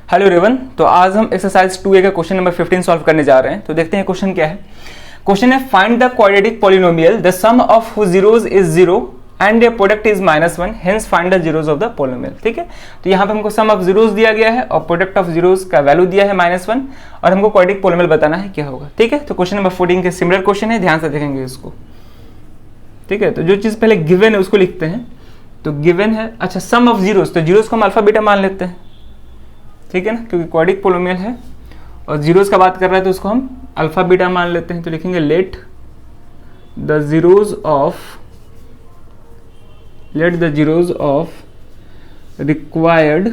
Hello everyone. तो आज हम एक्सरसाइज 2A का क्वेश्चन नंबर 15 सॉल्व करने जा रहे हैं। तो देखते हैं क्वेश्चन क्या है। क्वेश्चन है find the quadratic polynomial the sum of whose zeros is 0 and the product is -1 hence find the zeros of the polynomial. ठीक है, तो यहाँ पे हमको सम ऑफ जीरोज दिया गया है और प्रोडक्ट ऑफ जीरोज का वैल्यू दिया है -1 और हमको क्वाड्रेटिक पॉलिनोमियल बताना है क्या होगा। ठीक है, तो क्वेश्चन नंबर 14 के सिमिलर क्वेश्चन है, ध्यान से देखेंगे इसको। ठीक है, तो जो चीज पहले गिवन है उसको लिखते हैं। तो गिवन है, अच्छा सम ऑफ जीरोज, तो जीरोज को हम अल्फा बीटा मान लेते हैं। ठीक है ना, क्योंकि क्वाड्रेटिक पॉलिनोमियल है और जीरोज का बात कर रहा है तो उसको हम अल्फा बीटा मान लेते हैं। तो लिखेंगे late the zeros of required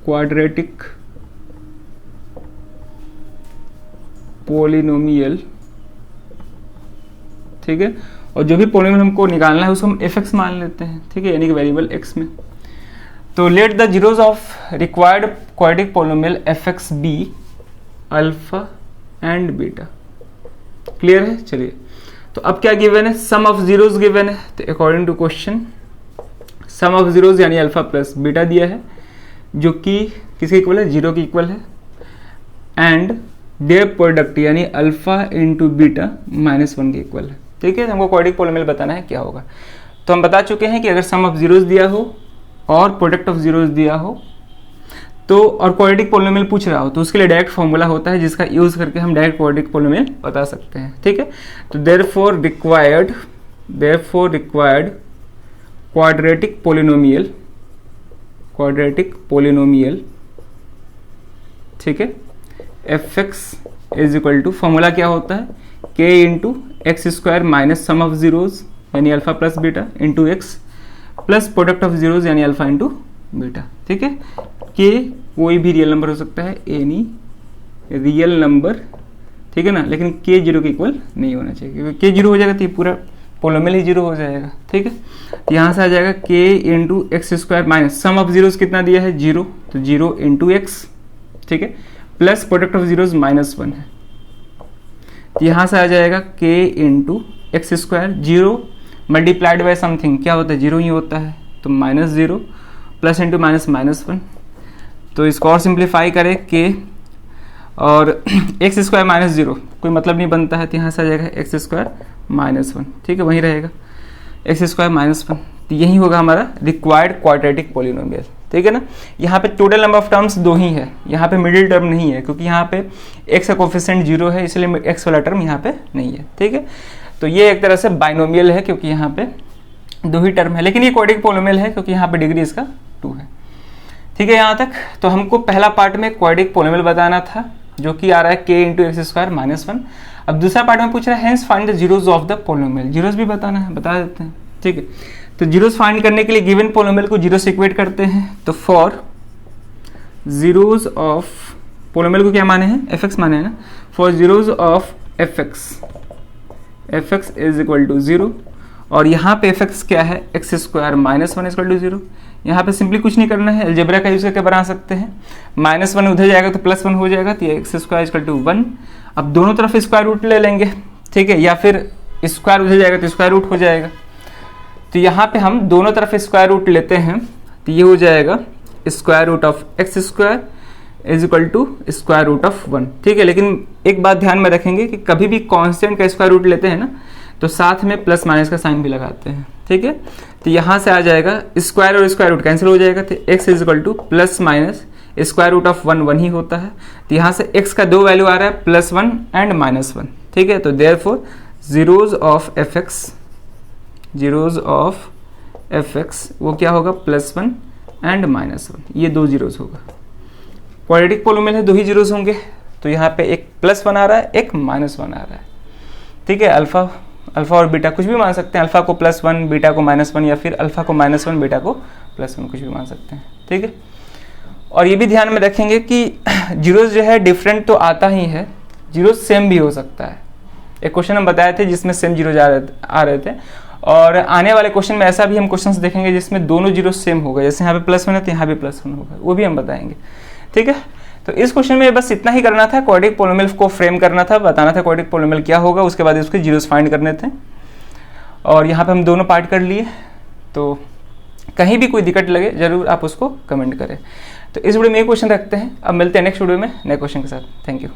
quadratic polynomial. ठीक है, और जो भी पॉलिनोमियल हमको निकालना है उसको हम एफ मान लेते हैं। ठीक है, यानी कि वेरिएबल एक्स में। तो let the zeros of required quadratic polynomial F X be alpha and beta. Clear है? चलिए, तो अब क्या गिवन है, सम ऑफ जीरोज गिवन है। तो according to question sum of zeros यानी अल्फा प्लस बीटा दिया है, जो कि किसके इक्वल है, 0 के इक्वल है। एंड देयर प्रोडक्ट यानी अल्फा इंटू बीटा -1 के इक्वल है। ठीक है, तो हमको क्वाड्रेटिक पॉलिनोमियल बताना है क्या होगा। तो हम बता चुके हैं कि अगर सम ऑफ जीरोज दिया हो और प्रोडक्ट ऑफ जीरोज दिया हो तो और क्वाड्रेटिक पॉलिनोमियल पूछ रहा हो तो उसके लिए डायरेक्ट फॉर्मूला होता है जिसका यूज करके हम डायरेक्ट क्वाड्रेटिक पॉलिनोमियल बता सकते हैं। ठीक है, तो देयरफॉर रिक्वायर्ड क्वाड्रेटिक पॉलिनोमियल। ठीक है, F X is equal to, formula क्या होता है, k into X square minus sum of zeros यानी alpha plus beta into X plus product of zeros यानी अल्फा इंटू बीटा। ठीक है, के कोई भी रियल नंबर हो सकता है, एनी रियल नंबर। ठीक है ना, लेकिन के 0 के इक्वल नहीं होना चाहिए, क्योंकि के 0 हो जाएगा तो ये पूरा पॉलिनोमियल ही 0 हो जाएगा। ठीक है, तो यहाँ से आ जाएगा के into X square minus sum of zeros कितना दिया है, 0, तो 0 इंटू एक्स। ठीक है, प्लस प्रोडक्ट ऑफ जीरोज -1 है, तो यहाँ से आ जाएगा के into X square, 0 multiplied by something क्या होता है, 0 ही होता है, तो -0 प्लस इंटू -1। तो इसको और सिंप्लीफाई करें के और एक्स स्क्वायर -0 कोई मतलब नहीं बनता है, तो यहाँ से आ जाएगा एक्स स्क्वायर -1। ठीक है, वहीं रहेगा एक्स स्क्वायर -1। तो यही होगा हमारा रिक्वायर्ड क्वाड्रेटिक पॉलिनोमियल। ठीक है ना, यहाँ पे टोटल नंबर ऑफ टर्म्स 2 ही है, यहाँ पे मिडिल टर्म नहीं है, क्योंकि यहाँ पे एक्स का कोफिशिएंट 0 है, इसलिए एक्स वाला टर्म यहाँ पे नहीं है। ठीक है, तो ये एक तरह से बाइनोमियल है क्योंकि यहाँ पे 2 ही टर्म है, लेकिन ये क्वाड्रेटिक पॉलिनोमियल है क्योंकि यहाँ पे डिग्री इसका 2 है। ठीक है, यहाँ तक। तो हमको पहला पार्ट में क्वाड्रेटिक पॉलिनोमियल बताना था, जो कि आ रहा है k इंटू एक्स स्क्वायर -1। अब दूसरा पार्ट में पूछ रहा है hence find the zeros of the polynomial. Zeros भी बताना है, बता देते हैं। ठीक है, तो जीरोज फाइंड करने के लिए गिवन पॉलिनोमियल को 0 से इक्वेट करते हैं। तो फॉर जीरोज ऑफ पॉलिनोमियल को क्या माने हैं, एफ एक्स माने हैं ना। For zeros of F X is equal to 0 और यहाँ पे एफ एक्स क्या है, एक्स स्क्वायर -1 इक्वल टू 0। यहाँ पे सिंपली कुछ नहीं करना है, अलजेब्रा का यूज करके बना सकते हैं। -1 उधर जाएगा तो +1 हो जाएगा, तो ये एक्स स्क्वायर इक्वल टू 1। अब दोनों तरफ स्क्वायर रूट ले लेंगे। ठीक है, या फिर स्क्वायर उधर जाएगा तो स्क्वायर रूट हो जाएगा। तो यहाँ पे हम दोनों तरफ स्क्वायर रूट लेते हैं, तो ये हो जाएगा square root of X square is equal to square root of 1। ठीक है, लेकिन एक बात ध्यान में रखेंगे कि कभी भी कांस्टेंट का स्क्वायर रूट लेते हैं ना तो साथ में प्लस माइनस का साइन भी लगाते हैं। ठीक है, तो यहाँ से आ जाएगा स्क्वायर और स्क्वायर रूट कैंसिल हो जाएगा, तो x is equal to plus minus square root of 1 ही होता है। तो यहाँ से x का 2 वैल्यू आ रहा है, +1 एंड -1। ठीक है, तो therefore zeros of F x वो क्या होगा, +1 एंड -1, ये 2 जीरोज होगा। क्वाड्रेटिक पॉलिनोमियल है, 2 ही जीरोज होंगे, तो यहाँ पे एक +1 आ रहा है, एक -1 आ रहा है। ठीक है, अल्फा और बीटा कुछ भी मान सकते हैं, अल्फा को +1 बीटा को -1 या फिर अल्फा को -1 बीटा को +1 कुछ भी मान सकते हैं। ठीक है, और ये भी ध्यान में रखेंगे कि जीरोज जो है डिफरेंट तो आता ही है, जीरोज सेम भी हो सकता है। एक क्वेश्चन हम बताए थे जिसमें सेम जीरोज आ रहे थे, और आने वाले क्वेश्चन में ऐसा भी हम क्वेश्चंस देखेंगे जिसमें दोनों जीरो सेम होगा, जैसे यहाँ पे +1 है तो यहाँ भी +1 होगा, वो भी हम बताएंगे। ठीक है, तो इस क्वेश्चन में बस इतना ही करना था, क्वाड्रेटिक पॉलिनोमियल को फ्रेम करना था, बताना था क्वाड्रेटिक पॉलिनोमियल क्या होगा, उसके बाद उसके जीरोस फाइंड करने थे। और यहाँ पे हम दोनों पार्ट कर लिए। तो कहीं भी कोई दिक्कत लगे जरूर आप उसको कमेंट करें। तो इस वीडियो में ये क्वेश्चन रखते हैं, अब मिलते हैं नेक्स्ट वीडियो में नए क्वेश्चन के साथ। Thank you.